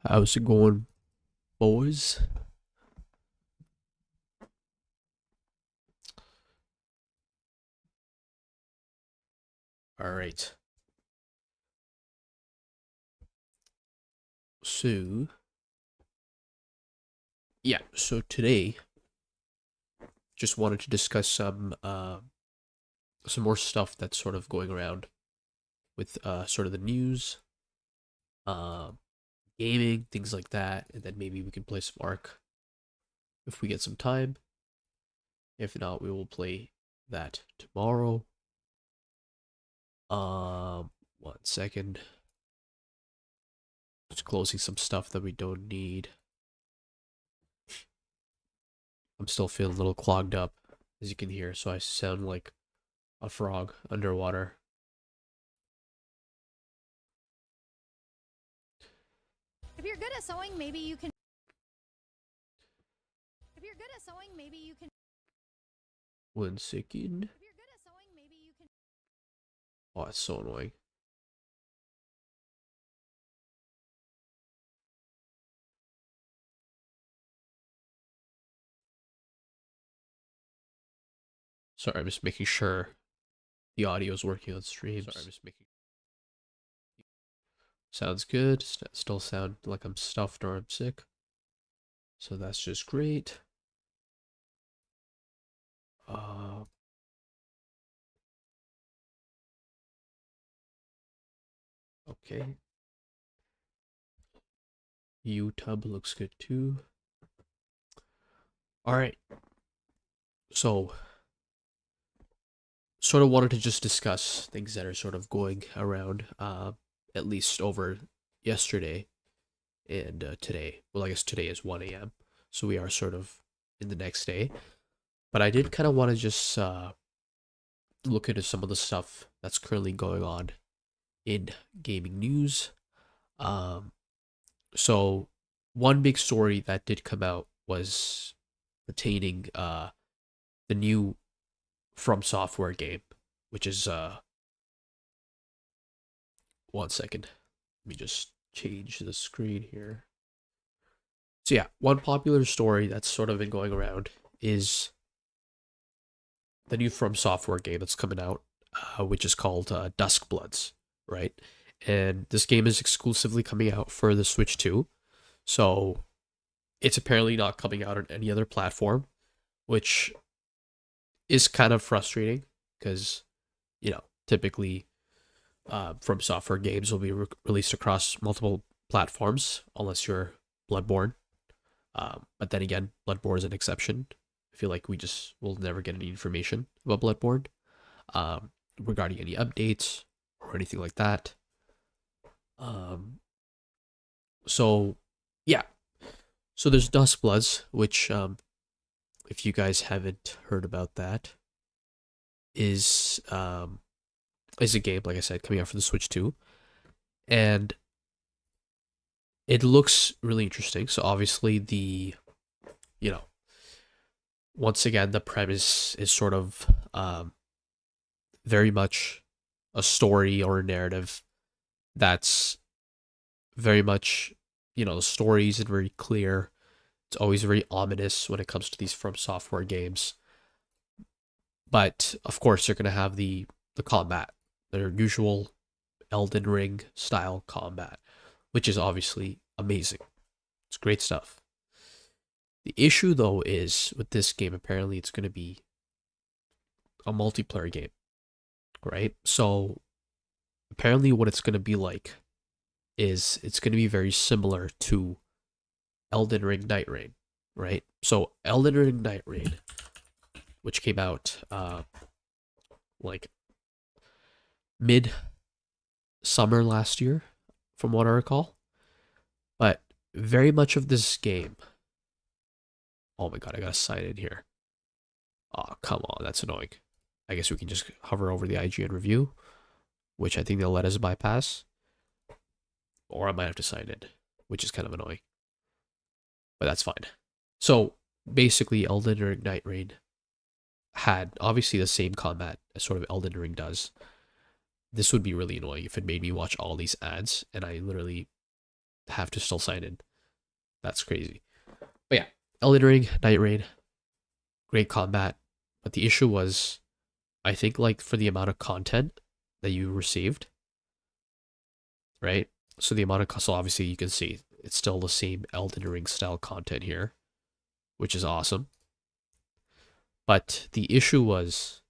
How's it going, boys? All right. So, yeah, so today just wanted to discuss some more stuff that's sort of going around with sort of the news, um gaming, things like that, and then maybe we can play some Ark if we get some time. If not, we will play that tomorrow. One second. Just closing some stuff that we don't need. I'm still feeling a little clogged up, as you can hear, so I sound like a frog underwater. If you're good at sewing, maybe you can. If you're good at sewing, maybe you can. 1 second. If you're good at sewing, maybe you can. Oh, it's so annoying. Sorry, I'm just making sure the audio is working on stream. Sorry, I'm just making. Sounds good. Still sound like I'm stuffed or I'm sick. So that's just great. Uh, okay. YouTube looks good too. All right. So, sort of wanted to just discuss things that are sort of going around, at least over yesterday and today. Well, I guess today is 1 a.m. So we are sort of in the next day. But I did kind of want to just look into some of the stuff that's currently going on in gaming news. Um, so one big story that did come out was pertaining the new From Software game, which is 1 second. Let me just change the screen here. So yeah, one popular story that's sort of been going around is the new From Software game that's coming out, which is called Duskbloods, right? And this game is exclusively coming out for the Switch 2. So it's apparently not coming out on any other platform, which is kind of frustrating because, typically From Software games will be released across multiple platforms unless you're Bloodborne. But then again, Bloodborne is an exception. I feel like we just will never get any information about Bloodborne regarding any updates or anything like that. Um, so yeah, so there's Duskbloods, which if you guys haven't heard about that, is is a game like I said coming out for the Switch 2, and it looks really interesting. So obviously you know once again the premise is sort of very much a story or a narrative that's very much, the story isn't very clear. It's always very ominous when it comes to these From Software games. But of course, they're going to have the combat, their usual Elden Ring style combat, which is obviously amazing. It's great stuff. The issue, though, is with this game, apparently it's going to be a multiplayer game, right? So apparently, what it's going to be like is it's going to be very similar to Elden Ring Night Rain, right? So Elden Ring Night Rain which came out like mid summer last year, from what I recall. But very much of this game. Oh my god, I gotta sign in here. Oh, come on, that's annoying. I guess we can just hover over the IGN review, which I think they'll let us bypass. Or I might have to sign in, which is kind of annoying. But that's fine. So basically, Elden Ring Night Rain had obviously the same combat as sort of Elden Ring does. This would be really annoying if it made me watch all these ads and I literally have to still sign in. That's crazy. But yeah, Elden Ring Night Rain, great combat. But the issue was, I think, like, for the amount of content that you received, right? So the amount of, so obviously you can see it's still the same Elden Ring style content here, which is awesome. But the issue was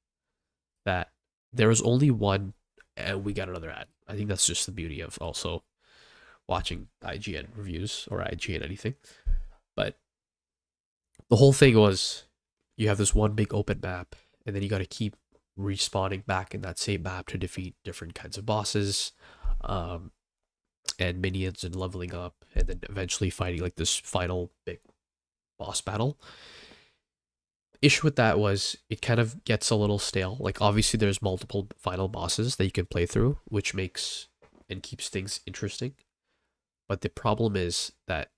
that there was only one, and we got another ad. I think that's just the beauty of also watching IGN reviews or IGN anything. But the whole thing was, you have this one big open map, and then you got to keep respawning back in that same map to defeat different kinds of bosses, and minions, and leveling up, and then eventually fighting like this final big boss battle. Issue with that was it kind of gets a little stale. Like, obviously there's multiple final bosses that you can play through, which makes and keeps things interesting. But the problem is that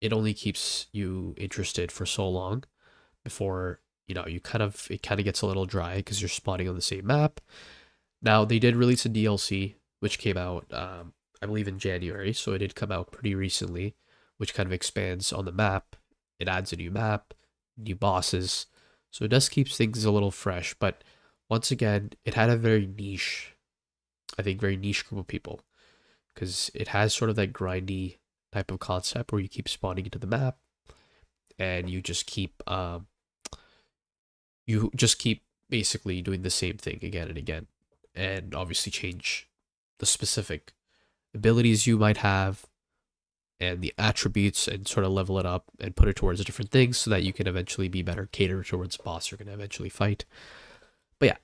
it only keeps you interested for so long before, you know, it kind of gets a little dry because you're spawning on the same map. Now, they did release a DLC which came out I believe in January, so it did come out pretty recently, which kind of expands on the map. It adds a new map, new bosses. So it does keep things a little fresh, but once again, it had a very niche, I think, very niche group of people, because it has sort of that grindy type of concept where you keep spawning into the map, and you just keep basically doing the same thing again and again, and obviously change the specific abilities you might have and the attributes, and sort of level it up and put it towards different things so that you can eventually be better catered towards the boss you're going to eventually fight. But yeah,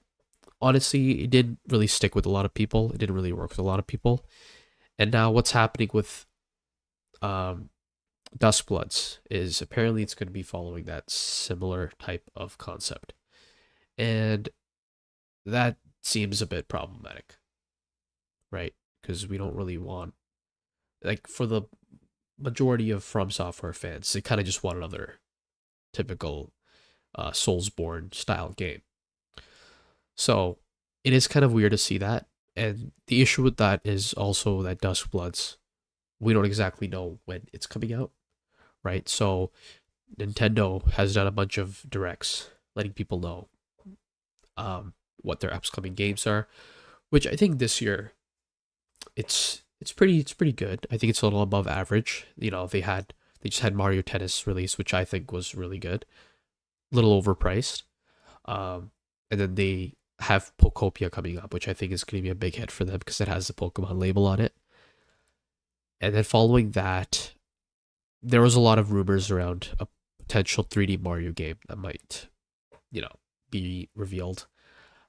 honestly, it didn't really stick with a lot of people. It didn't really work with a lot of people. And now what's happening with Duskbloods is apparently it's going to be following that similar type of concept. And that seems a bit problematic, right? Because we don't really want, like, for the majority of From Software fans, they kind of just want another typical Soulsborne style game. So it is kind of weird to see that. And the issue with that is also that Duskbloods, we don't exactly know when it's coming out, right? So Nintendo has done a bunch of directs letting people know what their upcoming games are, which I think this year it's pretty good. I think it's a little above average. You know, they just had Mario Tennis release, which I think was really good. A little overpriced. And then they have Pokopia coming up, which I think is going to be a big hit for them because it has the Pokemon label on it. And then following that, there was a lot of rumors around a potential 3D Mario game that might, you know, be revealed.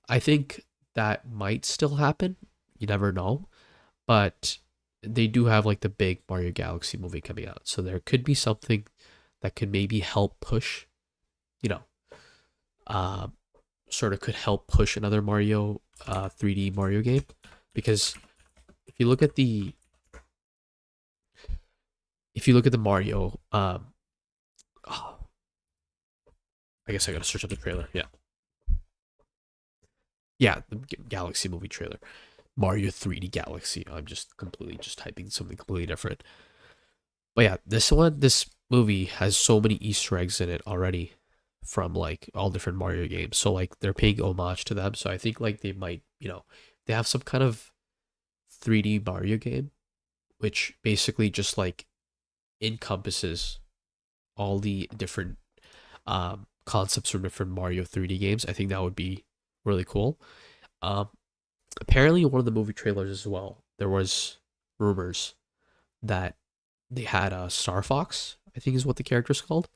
I think that might still happen. You never know. But they do have like the big Mario Galaxy movie coming out. So there could be something that could maybe help push, you know, sort of could help push another Mario 3D Mario game. Because if you look at the Mario, oh, I guess I gotta search up the trailer. Yeah, the Galaxy movie trailer. Mario 3D Galaxy. I'm just typing something completely different. But yeah, this movie has so many Easter eggs in it already from like all different Mario games. So like they're paying homage to them. So I think like they might, you know, they have some kind of 3D Mario game, which basically just like encompasses all the different concepts from different Mario 3D games. I think that would be really cool. Apparently, one of the movie trailers as well, there was rumors that they had a Star Fox, I think is what the character's called.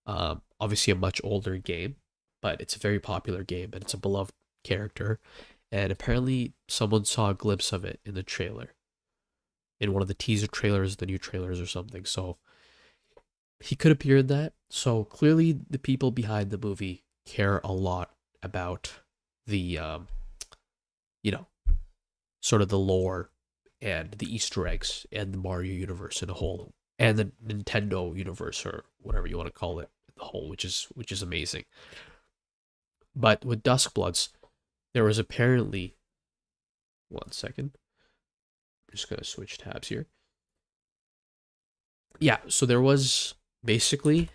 Obviously a much older game, but it's a very popular game and it's a beloved character. And apparently, someone saw a glimpse of it in the trailer, in one of the teaser trailers, the new trailers, or something. So he could appear in that. So clearly, the people behind the movie care a lot about the, you know, sort of the lore and the Easter eggs and the Mario universe in a whole, and the Nintendo universe, or whatever you want to call it, the whole, which is amazing. But with Duskbloods, there was apparently, one second, I'm just gonna switch tabs here. Yeah, so there was basically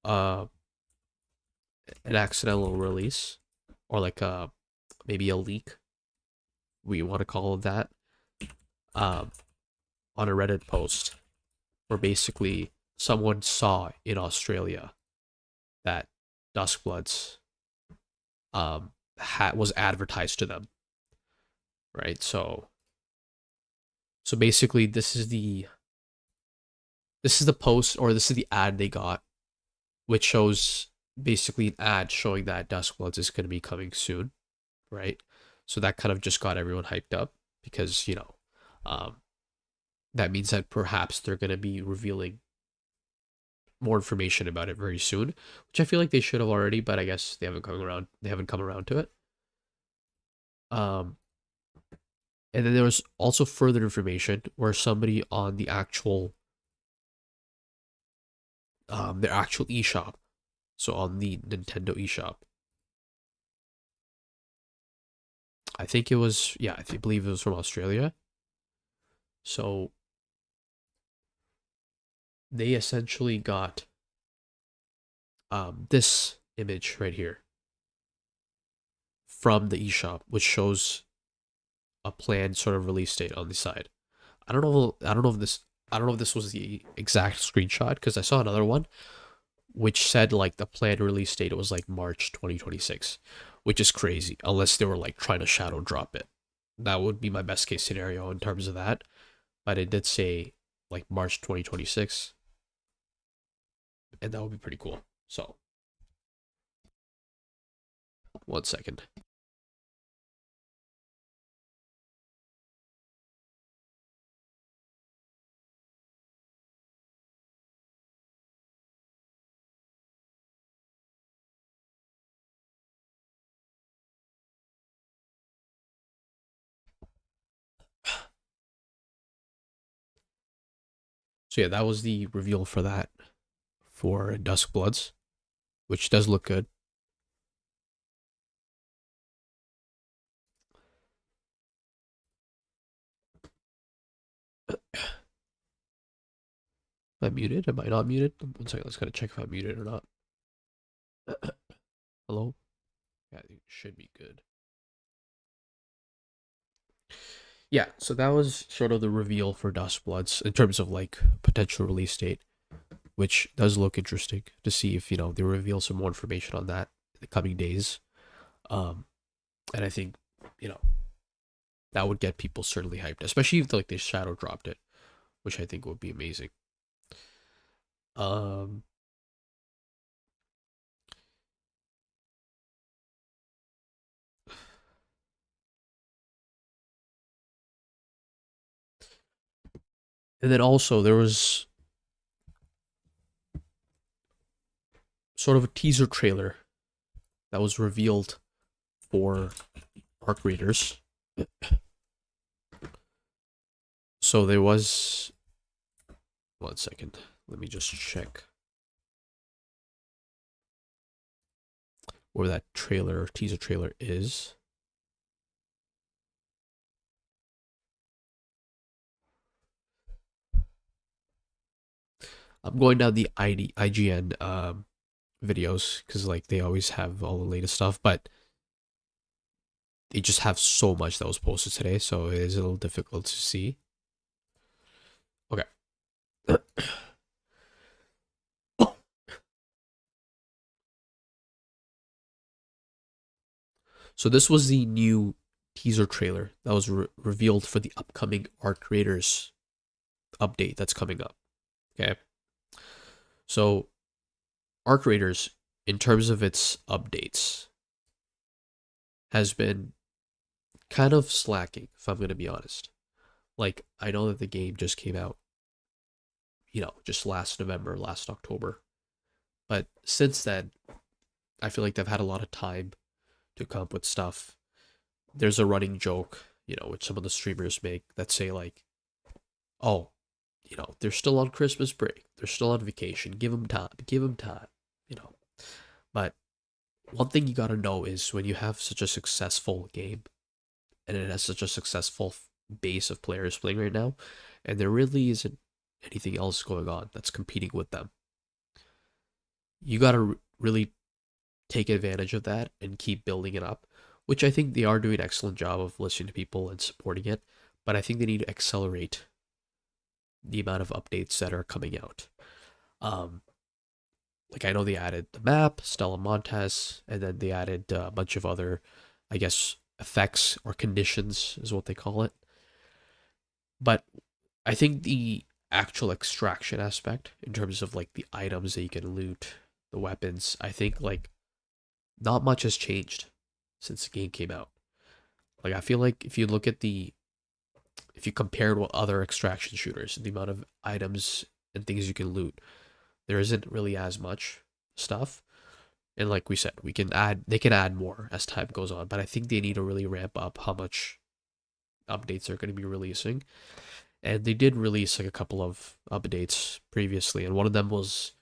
uh an accidental release, or like maybe a leak, we want to call it that, um on a Reddit post, where basically someone saw in Australia that Duskbloods was advertised to them, right? So basically this is the post, or this is the ad they got, which shows basically an ad showing that Duskbloods is going to be coming soon, right? So that kind of just got everyone hyped up, because um, that means that perhaps they're going to be revealing more information about it very soon, which I feel like they should have already, but I guess they haven't come around. They haven't come around to it. Um, and then there was also further information where somebody on the actual their actual eShop, so on the Nintendo eShop, I think it was, yeah, I believe it was from Australia. So they essentially got this image right here from the eShop, which shows a planned sort of release date on the side. I don't know. I don't know if this was the exact screenshot, because I saw another one which said like the planned release date was like March 2026, which is crazy unless they were like trying to shadow drop it. That would be my best case scenario in terms of that. But it did say like March 2026, and that would be pretty cool. So, one second. So yeah, that was the reveal for that, for Duskbloods, which does look good. Am I muted? Am I not muted? One second, let's gotta check if I'm muted or not. Hello? Yeah, I think it should be good. Yeah, so that was sort of the reveal for Duskbloods in terms of like potential release date, which does look interesting to see if they reveal some more information on that in the coming days. Um, and I think you know that would get people certainly hyped, especially if like they shadow dropped it, which I think would be amazing. Um, and then also there was sort of a teaser trailer that was revealed for Arc Raiders. So there was, one second, let me just check where that trailer, teaser trailer is. I'm going down the IGN videos, because like they always have all the latest stuff, but they just have so much that was posted today, so it is a little difficult to see. Okay. So this was the new teaser trailer that was revealed for the upcoming Arc Raiders update that's coming up. Okay. So Arc Raiders in terms of its updates, has been kind of slacking, if I'm going to be honest. Like, I know that the game just came out, just last November, last October. But since then, I feel like they've had a lot of time to come up with stuff. There's a running joke, which some of the streamers make that say, like, oh, they're still on Christmas break. They're still on vacation. Give them time. Give them time, you know. But one thing you got to know is when you have such a successful game and it has such a successful base of players playing right now, and there really isn't anything else going on that's competing with them, you got to really take advantage of that and keep building it up, which I think they are doing an excellent job of listening to people and supporting it. But I think they need to accelerate the amount of updates that are coming out. Um, like I know they added the map, Stella Montes, and then they added a bunch of other, I guess, effects or conditions is what they call it. But I think the actual extraction aspect, in terms of like the items that you can loot, the weapons, I think like not much has changed since the game came out. Like I feel like if you compared with other extraction shooters, the amount of items and things you can loot, there isn't really as much stuff. And like we said, they can add more as time goes on, but I think they need to really ramp up how much updates they're going to be releasing. And they did release like a couple of updates previously, and one of them was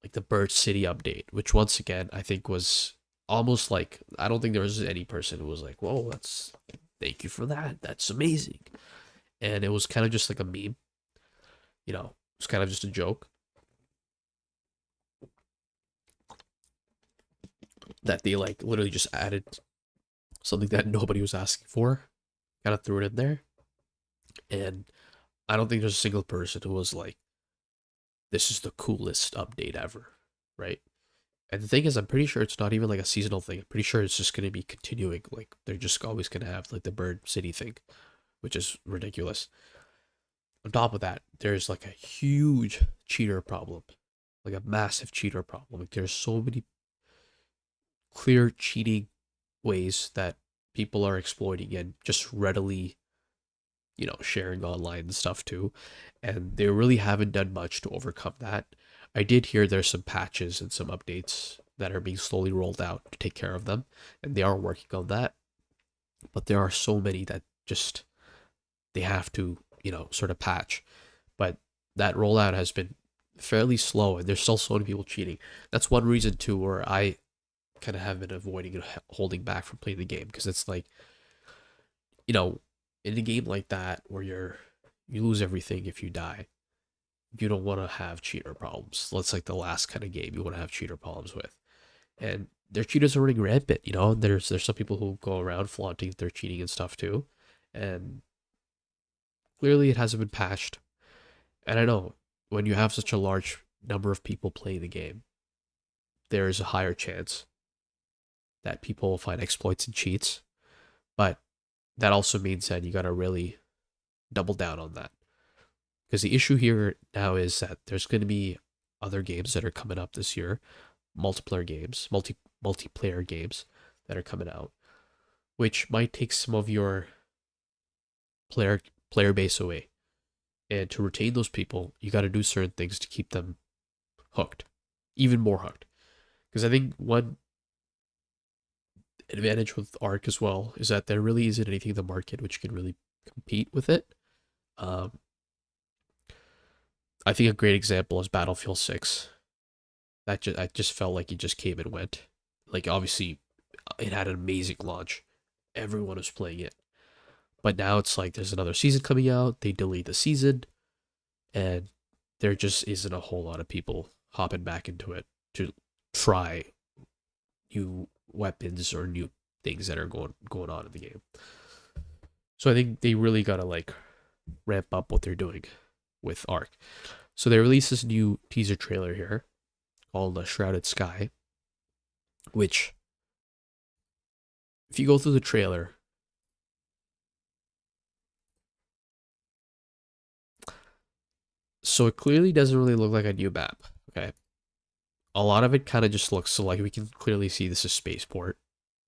like the Bird City update, which once again I think was almost like, I don't think there was any person who was like, "Whoa, thank you for that. That's amazing." And it was kind of just like a meme, it's kind of just a joke that they like literally just added something that nobody was asking for, kind of threw it in there. And I don't think there's a single person who was like, "This is the coolest update ever," right? And the thing is, I'm pretty sure it's not even like a seasonal thing. I'm pretty sure it's just going to be continuing. Like, they're just always going to have like the Bird City thing, which is ridiculous. On top of that, there's like a huge cheater problem, like a massive cheater problem. Like, there's so many clear cheating ways that people are exploiting and just readily, sharing online and stuff too. And they really haven't done much to overcome that. I did hear there's some patches and some updates that are being slowly rolled out to take care of them, and they are working on that. But there are so many that just they have to, sort of patch. But that rollout has been fairly slow, and there's still so many people cheating. That's one reason too where I kind of have been avoiding and holding back from playing the game, because it's like, in a game like that where you lose everything if you die, you don't want to have cheater problems. That's like the last kind of game you want to have cheater problems with. And their cheaters are running rampant, There's some people who go around flaunting their cheating and stuff too. And clearly it hasn't been patched. And I know when you have such a large number of people playing the game, there is a higher chance that people will find exploits and cheats. But that also means that you got to really double down on that. Because the issue here now is that there's going to be other games that are coming up this year, multiplayer games, multiplayer games that are coming out, which might take some of your player base away. And to retain those people, you got to do certain things to keep them hooked, even more hooked. Because I think one advantage with Ark as well is that there really isn't anything in the market which can really compete with it. I think a great example is Battlefield 6. I just felt like it just came and went. Like, obviously, it had an amazing launch. Everyone was playing it. But now it's like there's another season coming out. They delete the season. And there just isn't a whole lot of people hopping back into it to try new weapons or new things that are going on in the game. So I think they really gotta like ramp up what they're doing with Ark. So they released this new teaser trailer here called Shrouded Sky, which, if you go through the trailer, so it clearly doesn't really look like a new map, okay? a lot of it kind of just looks so like we can clearly see this is Spaceport,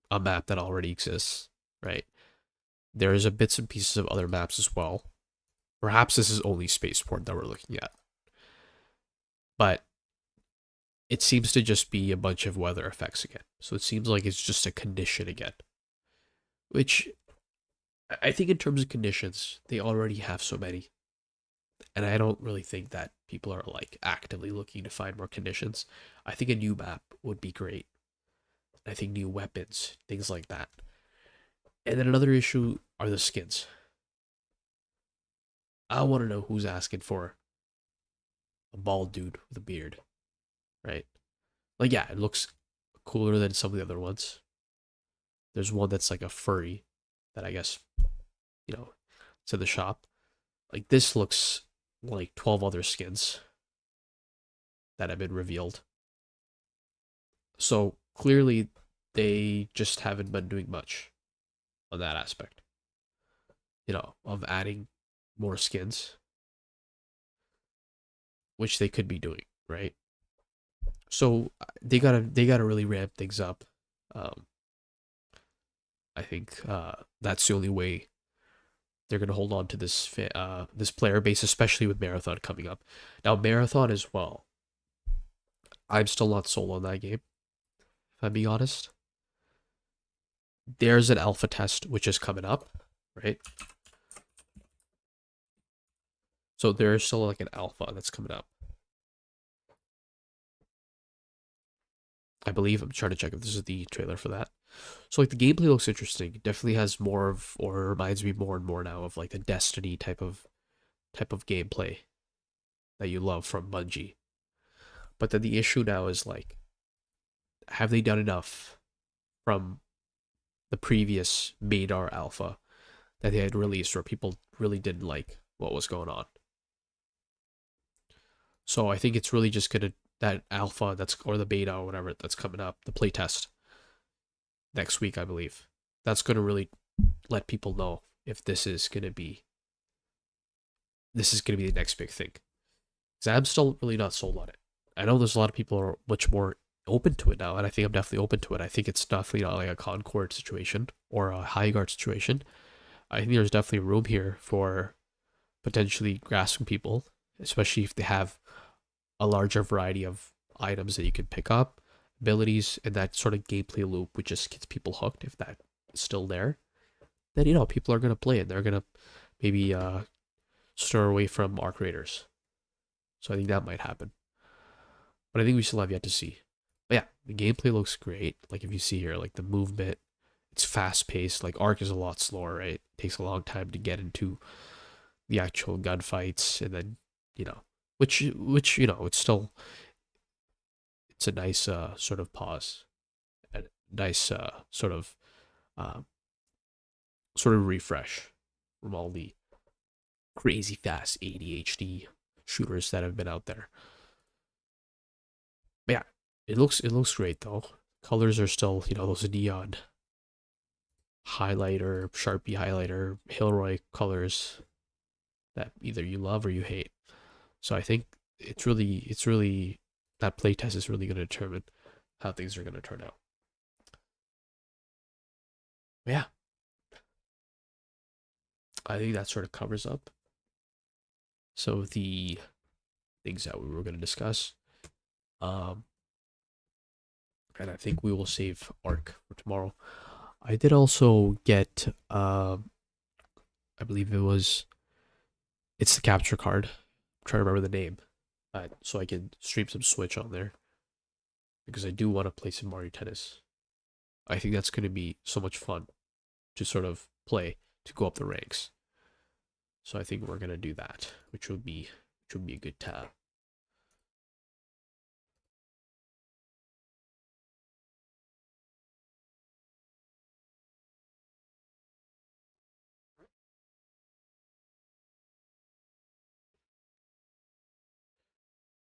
a map that already exists, right? There is a bits and pieces of other maps as well. Perhaps this is only Spaceport that we're looking at. But it seems to just be a bunch of weather effects again. So it seems like it's just a condition again. Which I think in terms of conditions, they already have so many. And I don't really think that people are like actively looking to find more conditions. I think a new map would be great. I think new weapons, things like that. And then another issue are the skins. I want to know who's asking for a bald dude with a beard, right? Like, yeah, it looks cooler than some of the other ones. There's one that's like a furry that I guess, it's in the shop. Like, this looks like 12 other skins that have been revealed. So clearly, they just haven't been doing much on that aspect, of adding more skins, which they could be doing, right? So they gotta really ramp things up. Um, I think that's the only way they're gonna hold on to this player base, especially with Marathon coming up. Now Marathon as well. I'm still not sold on that game, if I'm being honest. There's an alpha test which is coming up, right? So there's still like an alpha that's coming up. I believe I'm trying to check if this is the trailer for that. So like the gameplay looks interesting. It definitely has more of, or reminds me more and more now of like the Destiny type of gameplay that you love from Bungie. But then the issue now is like, have they done enough from the previous Madar Alpha that they had released where people really didn't like what was going on? So I think it's really just gonna that alpha that's or the beta or whatever that's coming up, the playtest next week, I believe. That's gonna really let people know if this is gonna be the next big thing. Because I'm still really not sold on it. I know there's a lot of people who are much more open to it now, and I think I'm definitely open to it. I think it's definitely not like a Concord situation or a Highguard situation. I think there's definitely room here for potentially grasping people, especially if they have a larger variety of items that you can pick up, abilities, and that sort of gameplay loop, which just gets people hooked. If that is still there, then people are gonna play it. They're gonna maybe stir away from Arc Raiders. So I think that might happen. But I think we still have yet to see. But yeah, the gameplay looks great. Like if you see here, like the movement, it's fast paced. Like Arc is a lot slower, right? It takes a long time to get into the actual gunfights, and then which it's a nice sort of pause, a nice uh, sort of refresh from all the crazy fast ADHD shooters that have been out there. But yeah, it looks great though. Colors are still those neon highlighter, Sharpie highlighter, Hilroy colors that either you love or you hate. So I think it's really that playtest is really going to determine how things are going to turn out. But yeah, I think that sort of covers up some of the things that we were going to discuss. Um, and I think we will save Arc for tomorrow. I did also get, I believe it's the capture card. I'm trying to remember the name, so I can stream some Switch on there because I do want to play some Mario Tennis. I think that's going to be so much fun to sort of play to go up the ranks. So I think we're going to do that, which would be a good time.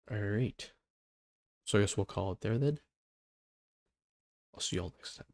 All right. So I guess we'll call it there then. I'll see y'all next time.